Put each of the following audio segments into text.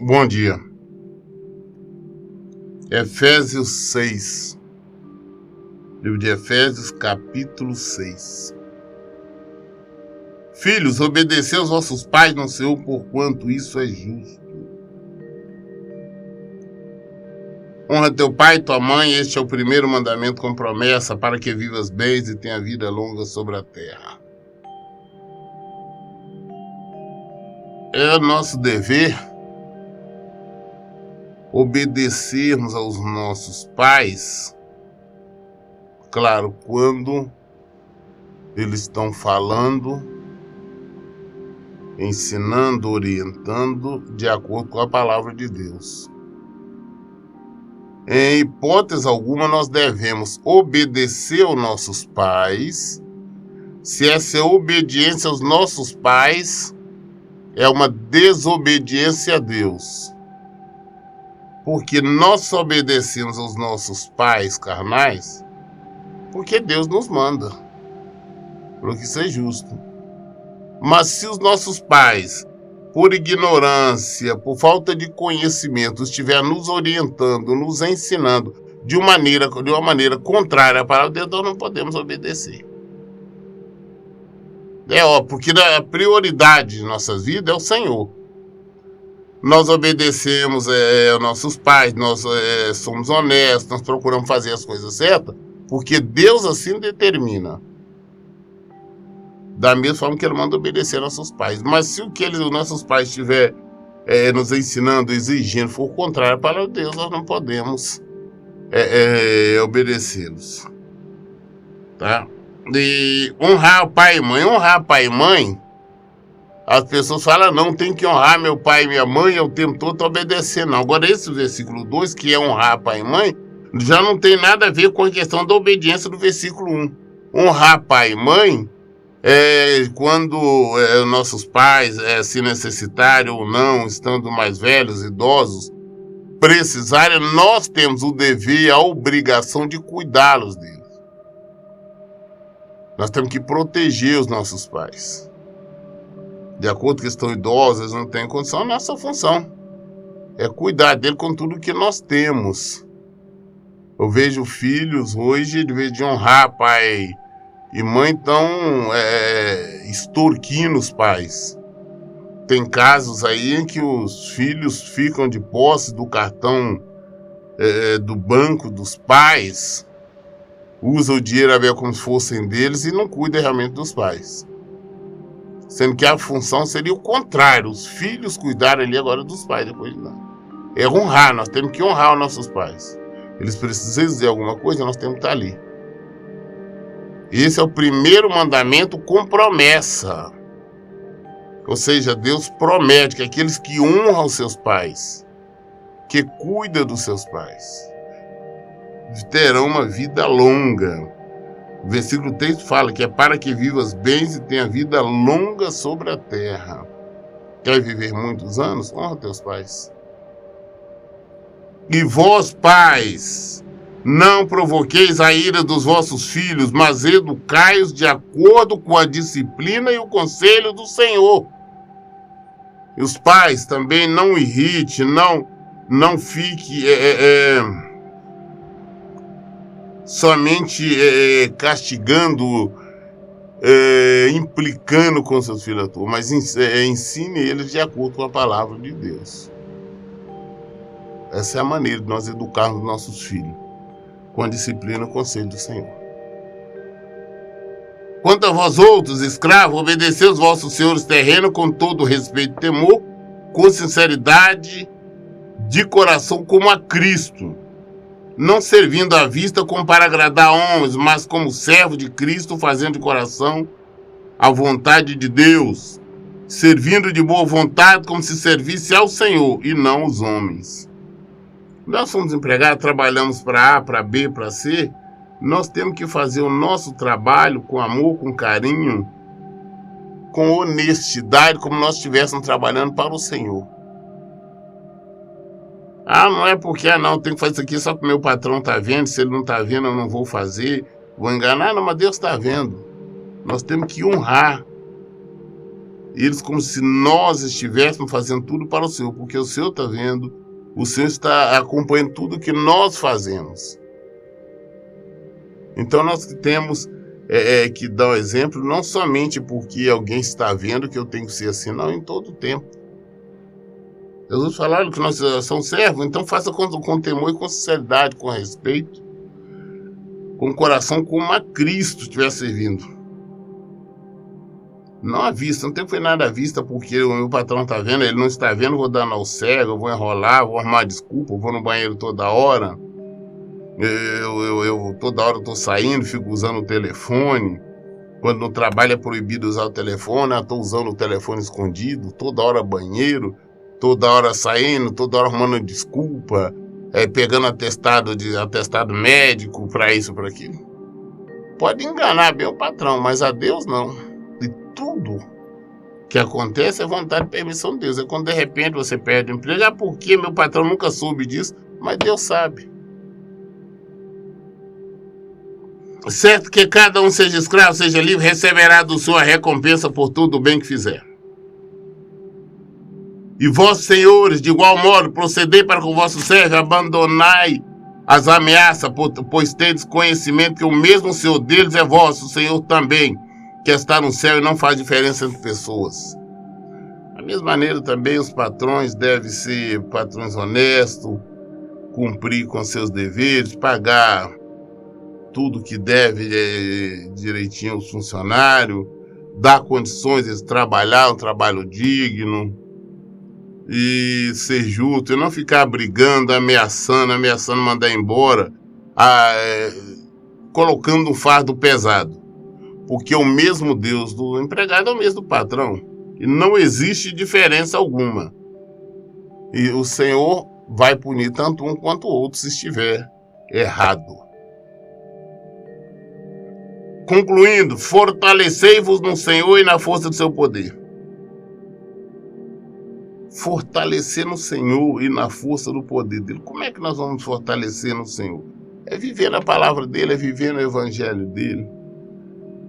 Bom dia. Efésios 6. Livro de Efésios, capítulo 6. Filhos, obedecei aos vossos pais no Senhor, porquanto isso é justo. Honra teu pai e tua mãe, este é o primeiro mandamento com promessa, para que vivas bem e tenha vida longa sobre a terra. É nosso dever obedecermos aos nossos pais, claro, quando eles estão falando, ensinando, orientando de acordo com a palavra de Deus. Em hipótese alguma, nós devemos obedecer aos nossos pais, se essa obediência aos nossos pais é uma desobediência a Deus. Porque nós só obedecemos aos nossos pais carnais porque Deus nos manda, porque isso é justo. Mas se os nossos pais, por ignorância, por falta de conhecimento, estiver nos orientando, nos ensinando de uma maneira contrária à palavra de Deus, nós não podemos obedecer. Porque a prioridade de nossas vidas é o Senhor. Nós obedecemos aos nossos pais, nós somos honestos, nós procuramos fazer as coisas certas, porque Deus assim determina. Da mesma forma que Ele manda obedecer aos nossos pais. Mas se o que os nossos pais estiver nos ensinando, exigindo, for contrário para Deus, nós não podemos obedecê-los. Tá? E honrar o pai e mãe. Honrar pai e mãe, as pessoas falam, não, tem que honrar meu pai e minha mãe, eu o tempo todo tô obedecendo. Agora, esse versículo 2, que é honrar pai e mãe, já não tem nada a ver com a questão da obediência do versículo 1. Honrar pai e mãe quando nossos pais, se necessitarem ou não, estando mais velhos, idosos, precisarem, nós temos o dever e a obrigação de cuidá-los deles. Nós temos que proteger os nossos pais. De acordo com que estão idosos, eles não têm condição, a nossa função é cuidar dele com tudo que nós temos. Eu vejo filhos hoje, de vez de honrar pai e mãe, estão extorquindo os pais. Tem casos aí em que os filhos ficam de posse do cartão do banco dos pais, usam o dinheiro a ver como se fossem deles e não cuidam realmente dos pais. Sendo que a função seria o contrário, os filhos cuidarem ali agora dos pais, depois não. É honrar, nós temos que honrar os nossos pais. Eles precisam dizer alguma coisa, nós temos que estar ali. Esse é o primeiro mandamento com promessa. Ou seja, Deus promete que aqueles que honram seus pais, que cuidam dos seus pais, terão uma vida longa. O versículo 3 fala que é para que vivas bem e tenha vida longa sobre a terra. Quer viver muitos anos? Honra teus pais. E vós, pais, não provoqueis a ira dos vossos filhos, mas educai-os de acordo com a disciplina e o conselho do Senhor. E os pais também não irrite, não fique somente castigando, implicando com seus filhos, mas ensine eles de acordo com a palavra de Deus. Essa é a maneira de nós educarmos nossos filhos, com a disciplina e o conselho do Senhor. Quanto a vós outros, escravos, obedecei os vossos senhores terrenos com todo respeito e temor, com sinceridade de coração como a Cristo, não servindo à vista como para agradar homens, mas como servo de Cristo, fazendo de coração a vontade de Deus, servindo de boa vontade como se servisse ao Senhor e não aos homens. Nós somos empregados, trabalhamos para A, para B, para C, nós temos que fazer o nosso trabalho com amor, com carinho, com honestidade, como nós estivéssemos trabalhando para o Senhor. Não é porque, não, tem que fazer isso aqui só porque meu patrão está vendo, se ele não está vendo eu não vou fazer, vou enganar, não, mas Deus está vendo. Nós temos que honrar eles como se nós estivéssemos fazendo tudo para o Senhor, porque o Senhor está vendo, o Senhor está acompanhando tudo que nós fazemos. Então nós temos que dar o exemplo, não somente porque alguém está vendo que eu tenho que ser assim, não, em todo o tempo. Jesus falou que nós somos servos, então faça com temor e com sinceridade, com respeito, com o coração como a Cristo estiver servindo. Não à vista, não tem que fazer nada à vista porque o meu patrão está vendo, ele não está vendo, vou dar ao cego, eu vou enrolar, vou arrumar desculpa, vou no banheiro toda hora. Eu toda hora estou saindo, fico usando o telefone. Quando no trabalho é proibido usar o telefone, eu estou usando o telefone escondido, toda hora banheiro, toda hora saindo, toda hora arrumando desculpa, pegando atestado médico para isso, para aquilo. Pode enganar bem o patrão, mas a Deus não. E tudo que acontece é vontade e permissão de Deus. É quando de repente você perde o emprego, porque meu patrão nunca soube disso, mas Deus sabe. Certo que cada um seja escravo, seja livre, receberá do Senhor a recompensa por tudo o bem que fizer. E vós, senhores, de igual modo, procedei para com o vosso servo, abandonai as ameaças, pois tendes conhecimento que o mesmo Senhor deles é vosso, o Senhor também, que está no céu e não faz diferença entre pessoas. Da mesma maneira também os patrões devem ser patrões honestos, cumprir com seus deveres, pagar tudo que deve direitinho aos funcionários, dar condições de trabalhar um trabalho digno e ser justo, e não ficar brigando, ameaçando mandar embora, colocando um fardo pesado. Porque o mesmo Deus do empregado é o mesmo do patrão. E não existe diferença alguma. E o Senhor vai punir tanto um quanto o outro se estiver errado. Concluindo, fortalecei-vos no Senhor e na força do seu poder. Fortalecer no Senhor e na força do poder dele. Como é que nós vamos fortalecer no Senhor? É viver na palavra dele, é viver no evangelho dele,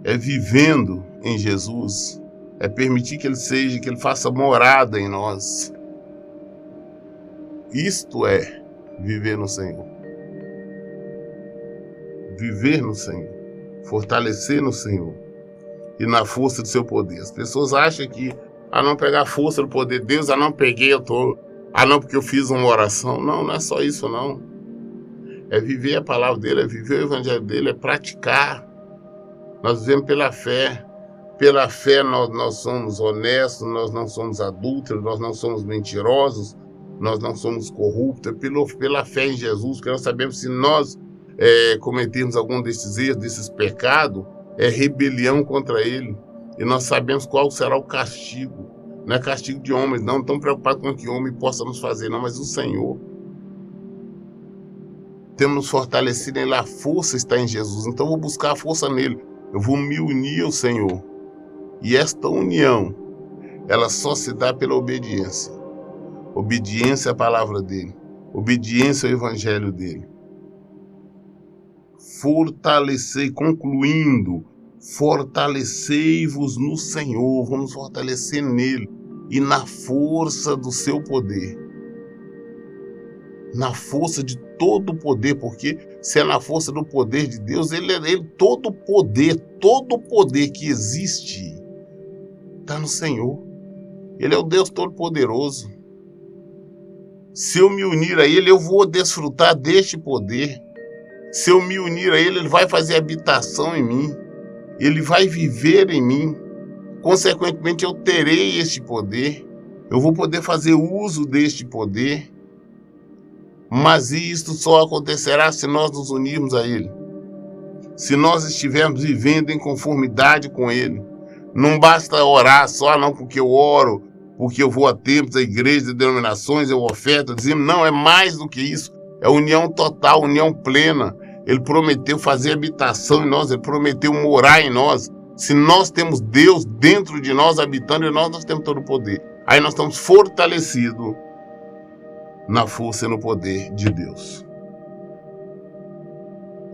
é vivendo em Jesus, é permitir que ele faça morada em nós. Isto é viver no Senhor. Viver no Senhor. Fortalecer no Senhor e na força do seu poder. As pessoas acham que não pegar a força do poder de Deus, não peguei, não porque eu fiz uma oração. Não é só isso não. É viver a palavra dele, é viver o evangelho dele, é praticar. Nós vivemos pela fé. Pela fé nós somos honestos, nós não somos adúlteros, nós não somos mentirosos, nós não somos corruptos. É pela fé em Jesus que nós sabemos se nós cometermos algum desses erros, desses pecados, é rebelião contra ele. E nós sabemos qual será o castigo. Não é castigo de homens, não estão preocupados com o que o homem possa nos fazer, não, mas o Senhor. Temos nos fortalecido nele, a força está em Jesus. Então eu vou buscar a força nele. Eu vou me unir ao Senhor. E esta união, ela só se dá pela obediência. Obediência à palavra dele. Obediência ao evangelho dele. Concluindo, fortalecei-vos no Senhor, vamos fortalecer nele e na força do seu poder, na força de todo o poder, porque se é na força do poder de Deus, todo o poder que existe está no Senhor. Ele é o Deus Todo-Poderoso. Se eu me unir a ele, eu vou desfrutar deste poder. Se eu me unir a ele, ele vai fazer habitação em mim. Ele vai viver em mim. Consequentemente, eu terei este poder. Eu vou poder fazer uso deste poder. Mas isto só acontecerá se nós nos unirmos a ele. Se nós estivermos vivendo em conformidade com ele. Não basta orar só, não porque eu oro, porque eu vou a templos, a igrejas, a denominações, eu oferto, dizendo, não, é mais do que isso. É união total, união plena. Ele prometeu fazer habitação em nós, ele prometeu morar em nós. Se nós temos Deus dentro de nós, habitando em nós, nós temos todo o poder. Aí nós estamos fortalecidos na força e no poder de Deus.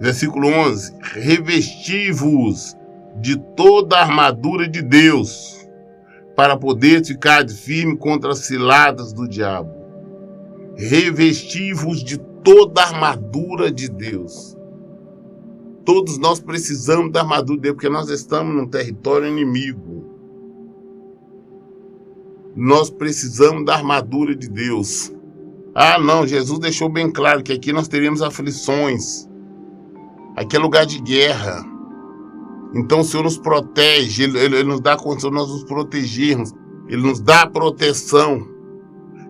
Versículo 11. Revesti-vos de toda a armadura de Deus, para poder ficar firme contra as ciladas do diabo. Revesti-vos de toda a armadura de Deus. Todos nós precisamos da armadura de Deus, porque nós estamos num território inimigo. Nós precisamos da armadura de Deus. Ah, não, Jesus deixou bem claro que aqui nós teríamos aflições. Aqui é lugar de guerra. Então o Senhor nos protege, Ele nos dá a condição de nós nos protegermos. Ele nos dá a proteção.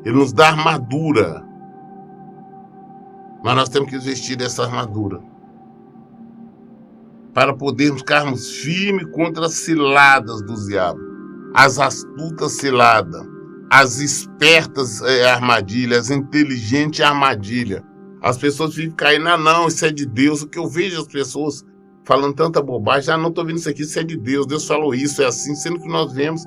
Ele nos dá armadura. Mas nós temos que vestir dessa armadura para podermos ficarmos firmes contra as ciladas do diabo. As astutas ciladas, as espertas armadilhas, as inteligentes armadilhas. As pessoas ficam caindo, não, isso é de Deus. O que eu vejo as pessoas falando tanta bobagem, não estou vendo isso aqui, isso é de Deus. Deus falou isso, é assim, sendo que nós vemos,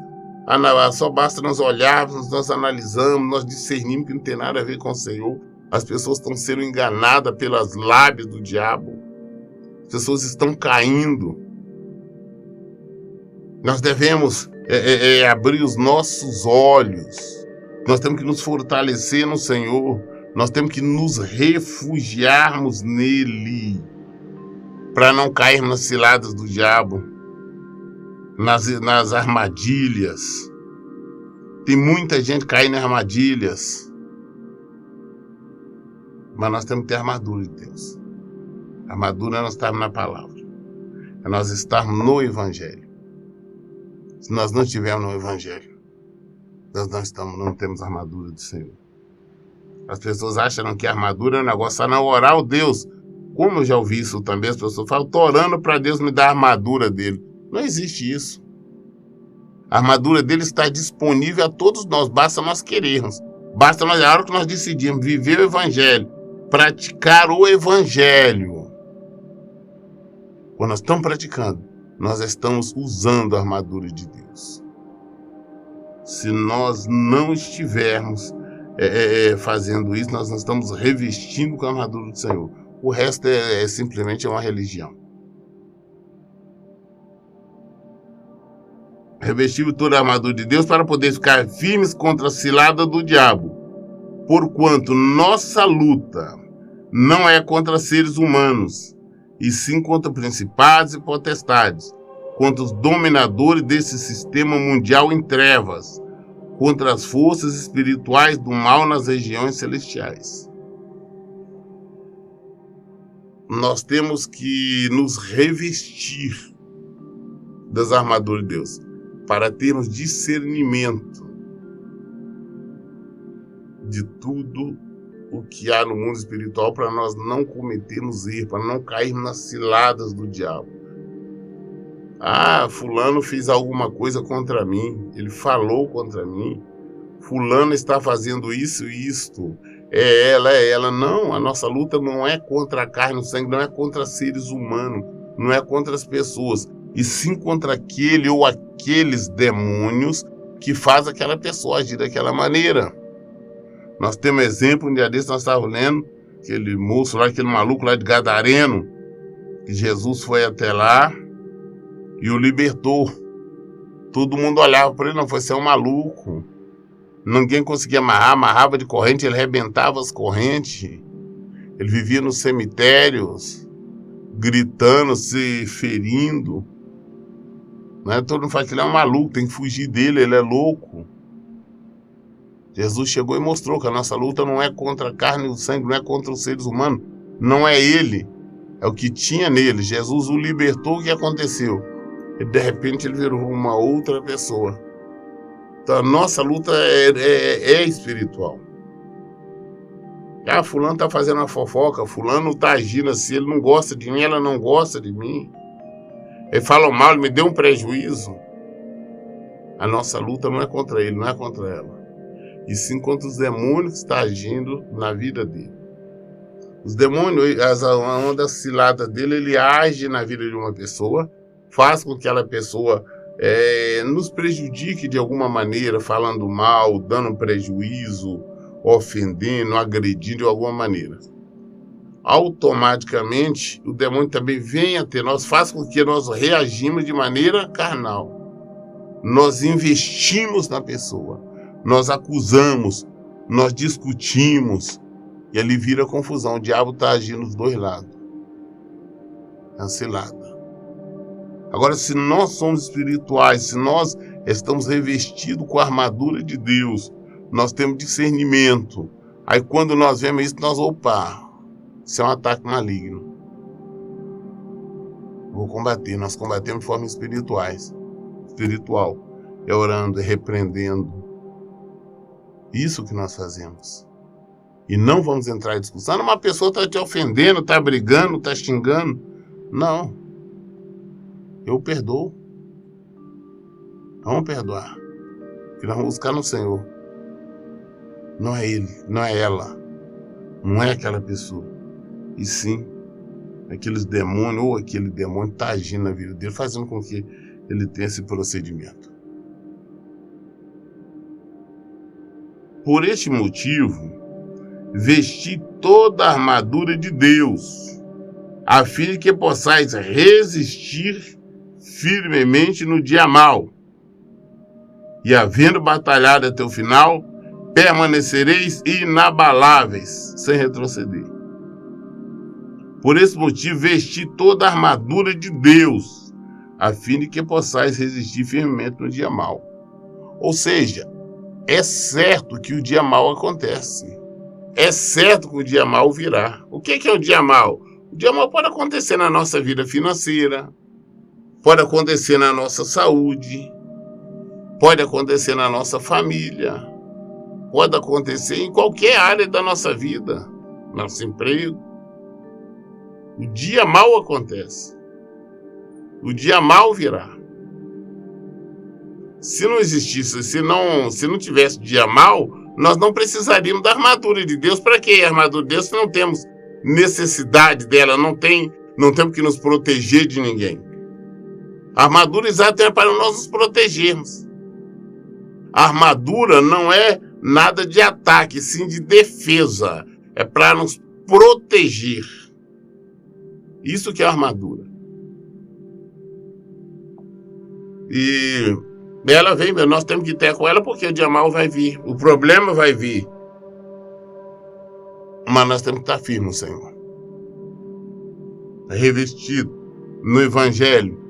só basta nós olharmos, nós analisamos, nós discernimos que não tem nada a ver com o Senhor. As pessoas estão sendo enganadas pelas lábias do diabo. As pessoas estão caindo. Nós devemos abrir os nossos olhos. Nós temos que nos fortalecer no Senhor. Nós temos que nos refugiarmos nele. Para não cairmos nas ciladas do diabo. Nas armadilhas. Tem muita gente caindo em armadilhas. Mas nós temos que ter a armadura de Deus. A armadura nós estamos na palavra. É nós estarmos no Evangelho. Se nós não estivermos no Evangelho, nós não temos a armadura do Senhor. As pessoas acham que a armadura é um negócio, não orar ao Deus. Como eu já ouvi isso também, as pessoas falam, estou orando para Deus me dar a armadura dele. Não existe isso. A armadura dele está disponível a todos nós, basta nós querermos. Basta nós, a hora que nós decidimos viver o Evangelho, praticar o Evangelho. Quando nós estamos praticando, nós estamos usando a armadura de Deus. Se nós não estivermos fazendo isso, nós não estamos revestindo com a armadura do Senhor. O resto simplesmente uma religião. Revestimos toda a armadura de Deus para poder ficar firmes contra a cilada do diabo. Porquanto nossa luta não é contra seres humanos, e sim contra principados e potestades, contra os dominadores desse sistema mundial em trevas, contra as forças espirituais do mal nas regiões celestiais. Nós temos que nos revestir das armaduras de Deus, para termos discernimento de tudo o que há no mundo espiritual, para nós não cometermos erro, para não cairmos nas ciladas do diabo. Ah, fulano fez alguma coisa contra mim, ele falou contra mim, fulano está fazendo isso e isto, é ela. Não, a nossa luta não é contra a carne e o sangue, não é contra seres humanos, não é contra as pessoas, e sim contra aquele ou aqueles demônios que faz aquela pessoa agir daquela maneira. Nós temos exemplo, um dia desse nós estávamos lendo, aquele moço lá, aquele maluco lá de Gadareno, que Jesus foi até lá e o libertou. Todo mundo olhava para ele, não, foi ser um maluco. Ninguém conseguia amarrava de corrente, ele arrebentava as correntes. Ele vivia nos cemitérios, gritando, se ferindo. Né? Todo mundo fala que ele é um maluco, tem que fugir dele, ele é louco. Jesus chegou e mostrou que a nossa luta não é contra a carne e o sangue, não é contra os seres humanos, não é ele, é o que tinha nele. Jesus o libertou, o que aconteceu? E de repente ele virou uma outra pessoa. Então a nossa luta é espiritual. Ah, fulano está fazendo uma fofoca, fulano está agindo assim, ele não gosta de mim, ela não gosta de mim. Ele fala mal, ele me deu um prejuízo. A nossa luta não é contra ele, não é contra ela. E sim contra os demônios que estão agindo na vida dele. Os demônios, uma das ciladas dele, ele age na vida de uma pessoa, faz com que aquela pessoa nos prejudique de alguma maneira, falando mal, dando um prejuízo, ofendendo, agredindo de alguma maneira. Automaticamente, o demônio também vem até nós, faz com que nós reagimos de maneira carnal. nós investimos na pessoa, nós acusamos, nós discutimos, e ali vira confusão. O diabo está agindo dos dois lados. É uma cilada. Agora, se nós somos espirituais, se nós estamos revestidos com a armadura de Deus, nós temos discernimento. Aí quando nós vemos isso, isso é um ataque maligno. Vou combater. Nós combatemos de forma espiritual. É orando, é repreendendo. Isso que nós fazemos. E não vamos entrar em discussão. Uma pessoa está te ofendendo, está brigando, está xingando. Não. Eu perdoo. Vamos perdoar. Porque nós vamos buscar no Senhor. Não é ele, não é ela. Não é aquela pessoa. E sim, aqueles demônios ou aquele demônio está agindo na vida dele, fazendo com que ele tenha esse procedimento. Por este motivo, vesti toda a armadura de Deus, a fim de que possais resistir firmemente no dia mau. E havendo batalhado até o final, permanecereis inabaláveis, sem retroceder. Por esse motivo, vesti toda a armadura de Deus, a fim de que possais resistir firmemente no dia mau. Ou seja, é certo que o dia mau acontece. É certo que o dia mau virá. O que é o dia mau? O dia mau pode acontecer na nossa vida financeira, pode acontecer na nossa saúde, pode acontecer na nossa família, pode acontecer em qualquer área da nossa vida, nosso emprego. O dia mau acontece. O dia mau virá. Se não existisse, se não tivesse dia mau, nós não precisaríamos da armadura de Deus. Para que a armadura de Deus se não temos necessidade dela, não temos que nos proteger de ninguém? A armadura exata é para nós nos protegermos. A armadura não é nada de ataque, sim de defesa. É para nos proteger. Isso que é a armadura. E ela vem, nós temos que ter com ela porque o dia mau vai vir. O problema vai vir. Mas nós temos que estar firmes no Senhor. Revestido no Evangelho.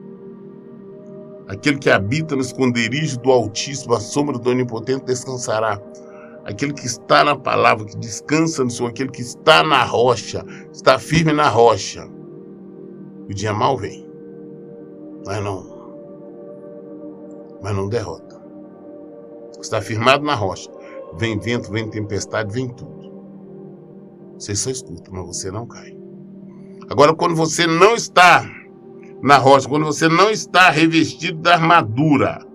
Aquele que habita no esconderijo do Altíssimo, a sombra do Onipotente descansará. Aquele que está na palavra, que descansa no Senhor, aquele que está na rocha, está firme na rocha. O dia mau vem, mas não derrota. Está firmado na rocha. Vem vento, vem tempestade, vem tudo. Você só escuta, mas você não cai. Agora, quando você não está na rocha, quando você não está revestido da armadura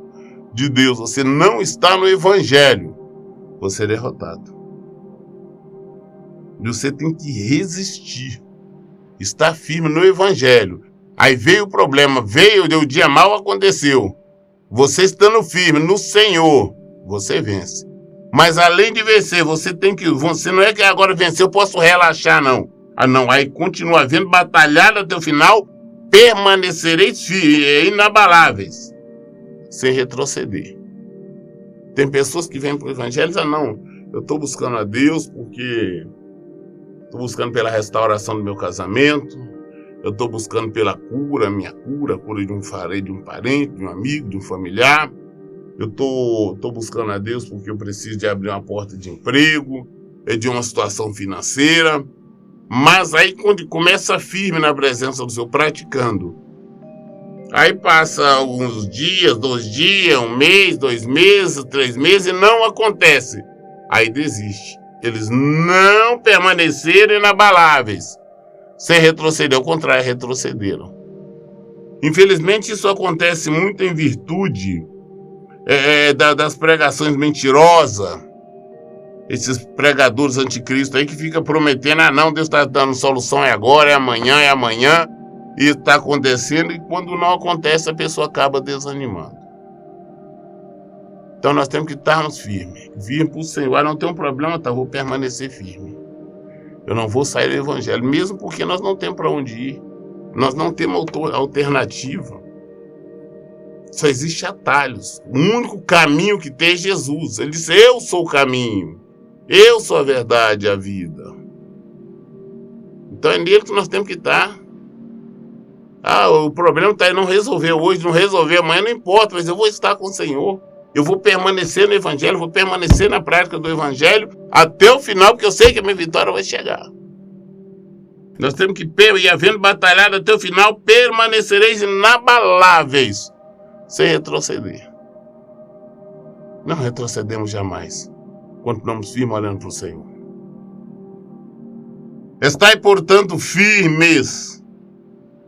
de Deus, você não está no Evangelho, você é derrotado. E você tem que resistir. Estar firme no Evangelho. Aí veio o problema, o dia mau aconteceu. Você estando firme no Senhor, você vence. Mas além de vencer, você não é que agora vencer, eu posso relaxar, não. Não, aí continua havendo batalhada até o final, permanecereis inabaláveis, sem retroceder. Tem pessoas que vêm para o Evangelho e dizem, não, eu estou buscando a Deus porque estou buscando pela restauração do meu casamento, eu estou buscando pela cura, a cura de um parente, de um amigo, de um familiar. Eu estou buscando a Deus porque eu preciso de abrir uma porta de emprego, de uma situação financeira. Mas aí quando começa firme na presença do Senhor, praticando. Aí passa alguns dias, 2 dias, 1 mês, 2 meses, 3 meses e não acontece. Aí desiste. Eles não permaneceram inabaláveis, sem retroceder, ao contrário, retrocederam. Infelizmente isso acontece muito em virtude das pregações mentirosas, esses pregadores anticristo aí que ficam prometendo, não, Deus está dando solução, é agora, é amanhã, e está acontecendo, e quando não acontece a pessoa acaba desanimando. Então nós temos que estarmos firmes, vir para o Senhor. Não tem um problema, vou permanecer firme. Eu não vou sair do Evangelho, mesmo porque nós não temos para onde ir. Nós não temos alternativa. Só existe atalhos. O único caminho que tem é Jesus. Ele disse, eu sou o caminho. Eu sou a verdade e a vida. Então é nele que nós temos que estar. O problema está em não resolver hoje, não resolver amanhã, não importa, mas eu vou estar com o Senhor. Eu vou permanecer no Evangelho, vou permanecer na prática do Evangelho até o final, porque eu sei que a minha vitória vai chegar. Nós temos que, e havendo batalhado até o final, permanecereis inabaláveis, sem retroceder. Não retrocedemos jamais. Continuamos firmes olhando para o Senhor. Estai, portanto, firmes,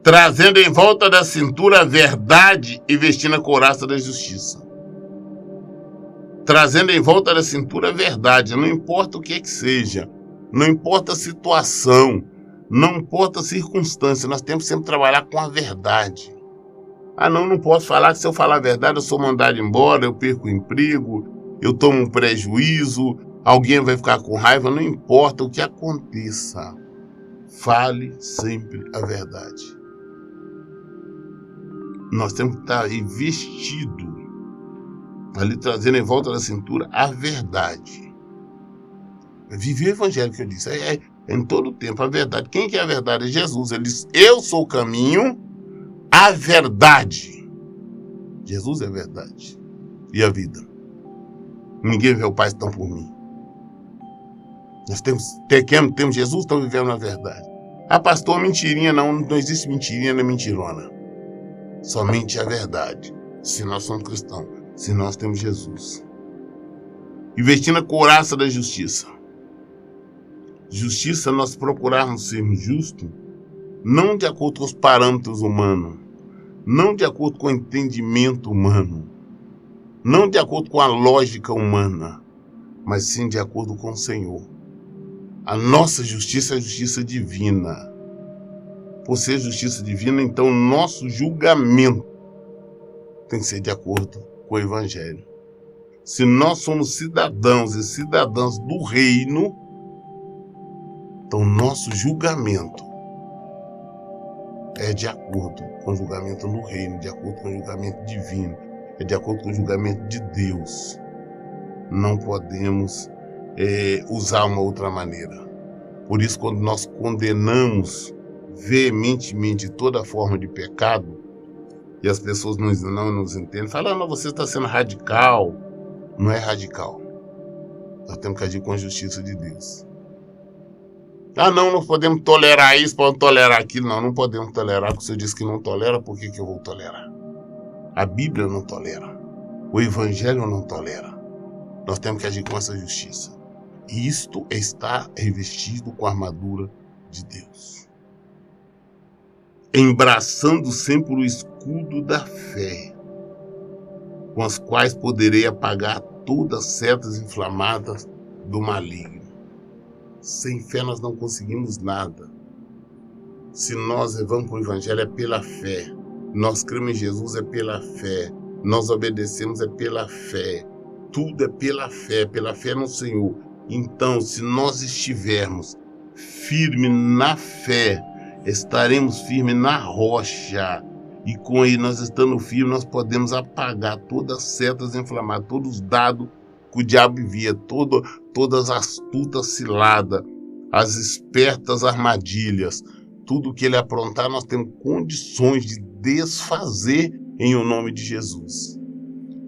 trazendo em volta da cintura a verdade e vestindo a couraça da justiça. Trazendo em volta da cintura a verdade, não importa o que seja, não importa a situação, não importa a circunstância, nós temos que sempre trabalhar com a verdade. Não posso falar que se eu falar a verdade eu sou mandado embora, eu perco o emprego, eu tomo um prejuízo, alguém vai ficar com raiva, não importa o que aconteça, fale sempre a verdade. Nós temos que estar aí vestido, ali trazendo em volta da cintura a verdade. Viver o evangelho que eu disse, em todo o tempo a verdade. Quem que é a verdade? É Jesus. Ele diz, eu sou o caminho, a verdade. Jesus é a verdade e a vida. Ninguém vê o Pai senão por mim. Nós temos Jesus, estamos vivendo na verdade. Pastor, mentirinha não existe mentirinha nem mentirona. Somente a verdade, se nós somos cristãos, se nós temos Jesus. E vestindo a couraça da justiça. Justiça, nós procurarmos ser justos, não de acordo com os parâmetros humanos, não de acordo com o entendimento humano, não de acordo com a lógica humana, mas sim de acordo com o Senhor. A nossa justiça é a justiça divina. Por ser justiça divina, então o nosso julgamento tem que ser de acordo com o Evangelho. Se nós somos cidadãos e cidadãs do reino, então nosso julgamento é de acordo com o julgamento no reino, de acordo com o julgamento divino, é de acordo com o julgamento de Deus. Não podemos usar uma outra maneira. Por isso, quando nós condenamos veementemente toda forma de pecado, e as pessoas não nos entendem, falam, não, você está sendo radical. Não é radical. Nós temos que agir com a justiça de Deus. Não podemos tolerar isso, podemos tolerar aquilo. Não podemos tolerar, porque o Senhor disse que não tolera, por que eu vou tolerar? A Bíblia não tolera. O Evangelho não tolera. Nós temos que agir com essa justiça. E isto está revestido com a armadura de Deus. Embraçando sempre o escudo da fé, com as quais poderei apagar todas as setas inflamadas do maligno. Sem fé nós não conseguimos nada. Se nós levamos para o Evangelho é pela fé. Nós cremos em Jesus é pela fé. Nós obedecemos é pela fé. Tudo é pela fé no Senhor. Então, se nós estivermos firmes na fé, estaremos firmes na rocha. E com aí nós estando firmes, nós podemos apagar todas as setas inflamadas, todos os dados que o diabo envia, todas as astutas ciladas, as espertas armadilhas, tudo que ele aprontar, nós temos condições de desfazer em o nome de Jesus.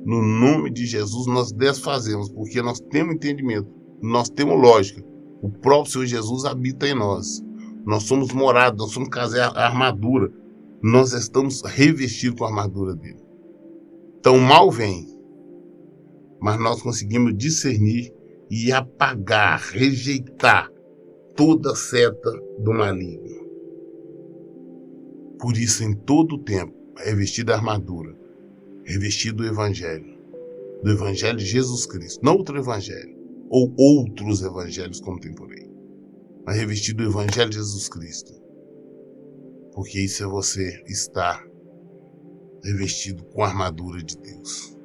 No nome de Jesus nós desfazemos, porque nós temos entendimento, nós temos lógica. O próprio Senhor Jesus habita em nós. Nós somos morados, nós somos a armadura. Nós estamos revestidos com a armadura dele. Então o mal vem, mas nós conseguimos discernir e apagar, rejeitar toda seta do maligno. Por isso, em todo o tempo, é revestido a armadura, revestido do Evangelho de Jesus Cristo, não outro Evangelho, ou outros evangelhos como tem por aí, mas revestido do Evangelho de Jesus Cristo. Porque isso é você estar revestido com a armadura de Deus.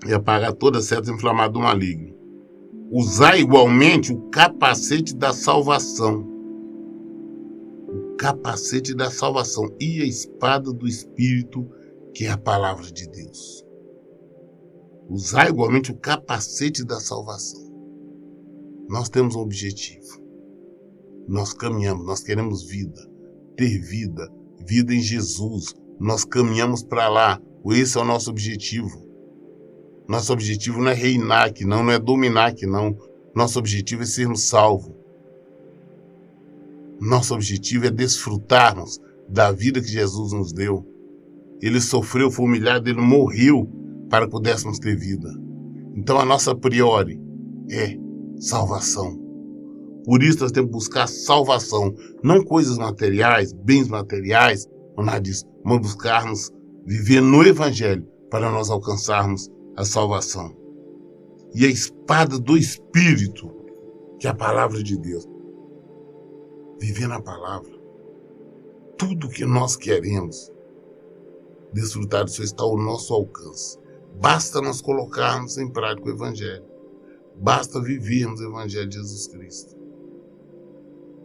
E apagar toda seta inflamada do maligno. Usar igualmente o capacete da salvação. O capacete da salvação e a espada do Espírito, que é a palavra de Deus. Usar igualmente o capacete da salvação. Nós temos um objetivo. Nós caminhamos, nós queremos vida, ter vida, vida em Jesus. Nós caminhamos para lá. Esse é o nosso objetivo. Nosso objetivo não é reinar aqui, não é dominar aqui, não. Nosso objetivo é sermos salvos. Nosso objetivo é desfrutarmos da vida que Jesus nos deu. Ele sofreu, foi humilhado, ele morreu para que pudéssemos ter vida. Então a nossa priori é salvação. Por isso nós temos que buscar salvação, não coisas materiais, bens materiais, ou nada disso, mas buscarmos viver no Evangelho para nós alcançarmos a salvação. E a espada do Espírito, que é a palavra de Deus. Viver na palavra. Tudo que nós queremos desfrutar disso está ao nosso alcance. Basta nós colocarmos em prática o Evangelho. Basta vivermos o Evangelho de Jesus Cristo.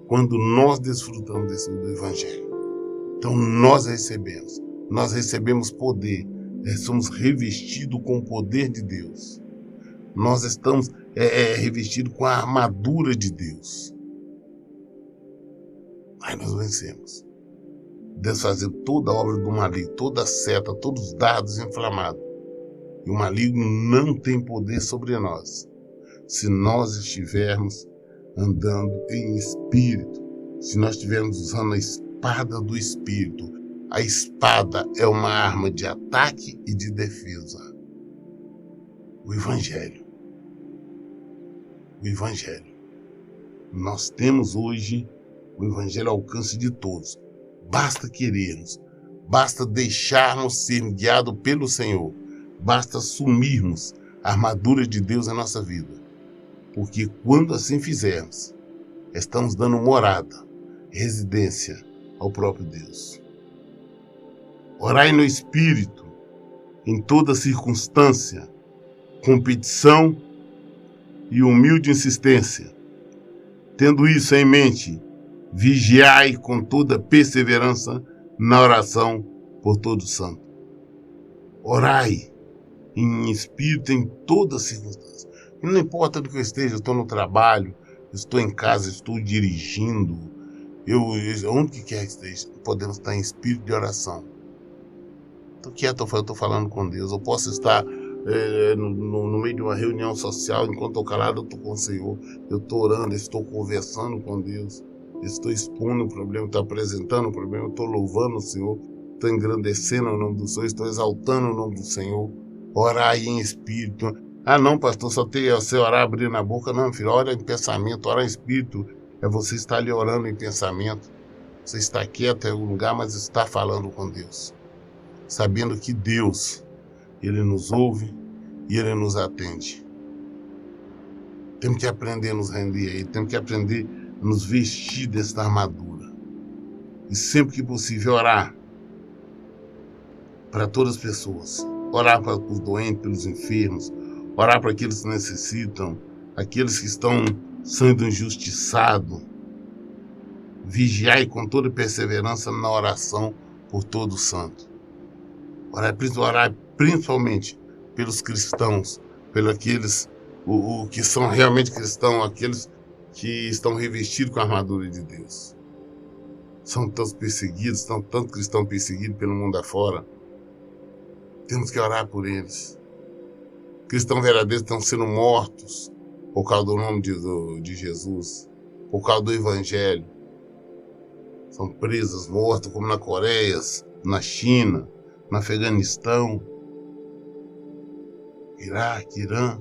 Quando nós desfrutamos do Evangelho, então nós recebemos poder, somos revestidos com o poder de Deus. Nós estamos revestidos com a armadura de Deus. Aí nós vencemos. Desfazer toda a obra do maligno, toda a seta, todos os dardos inflamados. E o maligno não tem poder sobre nós, se nós estivermos andando em espírito, se nós estivermos usando a espada do Espírito. A espada é uma arma de ataque e de defesa. O Evangelho. O Evangelho. Nós temos hoje o Evangelho ao alcance de todos. Basta querermos, basta deixarmos ser guiados pelo Senhor, basta assumirmos a armadura de Deus na nossa vida. Porque quando assim fizermos, estamos dando morada, residência ao próprio Deus. Orai no Espírito, em toda circunstância, competição e humilde insistência. Tendo isso em mente, vigiai com toda perseverança na oração por todo santo. Orai em espírito em toda circunstância. E não importa do que eu esteja, eu estou no trabalho, eu estou em casa, eu estou dirigindo, onde quer que esteja, podemos estar em espírito de oração. Estou quieto, eu estou falando com Deus. Eu posso estar no meio de uma reunião social, enquanto estou calado, eu estou com o Senhor. Eu estou orando, estou conversando com Deus. Estou expondo o problema, estou apresentando o problema, estou louvando o Senhor, estou engrandecendo o nome do Senhor, estou exaltando o nome do Senhor. Orar em espírito. Ah não, pastor, só tem você orar abrindo a boca. Não, filho, ora em pensamento, orar em espírito. É você estar ali orando em pensamento. Você está quieto em algum lugar, mas está falando com Deus. Sabendo que Deus, Ele nos ouve e Ele nos atende. Temos que aprender a nos render a Ele, temos que aprender a nos vestir desta armadura. E sempre que possível orar para todas as pessoas. Orar para os doentes, pelos enfermos, orar para aqueles que necessitam, aqueles que estão sendo injustiçados. Vigiai com toda perseverança na oração por todo santo. Orar principalmente pelos cristãos, pelos aqueles que são realmente cristãos, aqueles que estão revestidos com a armadura de Deus. São tantos perseguidos, são tantos cristãos perseguidos pelo mundo afora. Temos que orar por eles. Cristãos verdadeiros estão sendo mortos por causa do nome de Jesus, por causa do Evangelho. São presos, mortos, como na Coreia, na China, no Afeganistão, Iraque, Irã.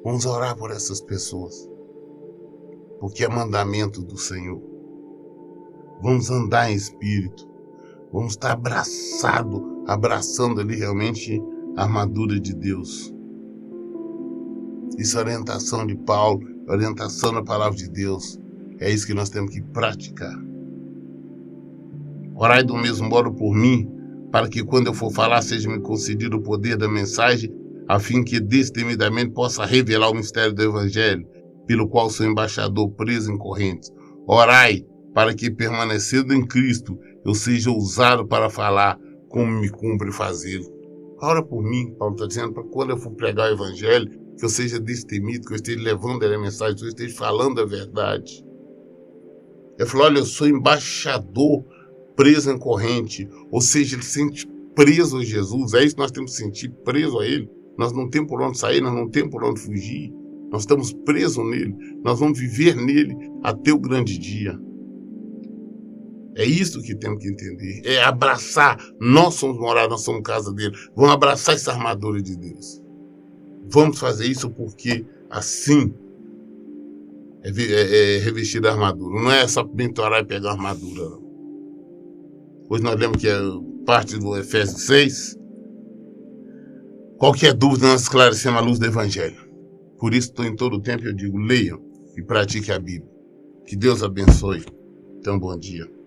Vamos orar por essas pessoas, porque é mandamento do Senhor. Vamos andar em espírito, vamos estar abraçando ali realmente a armadura de Deus. Isso é orientação de Paulo, orientação da palavra de Deus. É isso que nós temos que praticar. Orai do mesmo modo por mim, para que quando eu for falar seja-me concedido o poder da mensagem, a fim que destemidamente possa revelar o mistério do Evangelho, pelo qual sou embaixador preso em correntes. Orai para que, permanecendo em Cristo, eu seja ousado para falar como me cumpre fazê-lo. Ora por mim, Paulo está dizendo, para quando eu for pregar o evangelho, que eu seja destemido, que eu esteja levando a mensagem, que eu esteja falando a verdade. Ele falou, olha, eu sou embaixador preso em corrente, ou seja, ele se sente preso a Jesus, é isso que nós temos que sentir, preso a ele. Nós não temos por onde sair, nós não temos por onde fugir, nós estamos presos nele, nós vamos viver nele até o grande dia. É isso que temos que entender, é abraçar, nós somos morados, nós somos casa dele, vamos abraçar essa armadura de Deus. Vamos fazer isso porque assim é revestir a armadura, não é só orar e pegar a armadura, não. Hoje nós lemos que é parte do Efésios 6. Qualquer dúvida nós esclarecemos à luz do Evangelho. Por isso, em todo o tempo eu digo, leiam e pratiquem a Bíblia. Que Deus abençoe. Então, bom dia.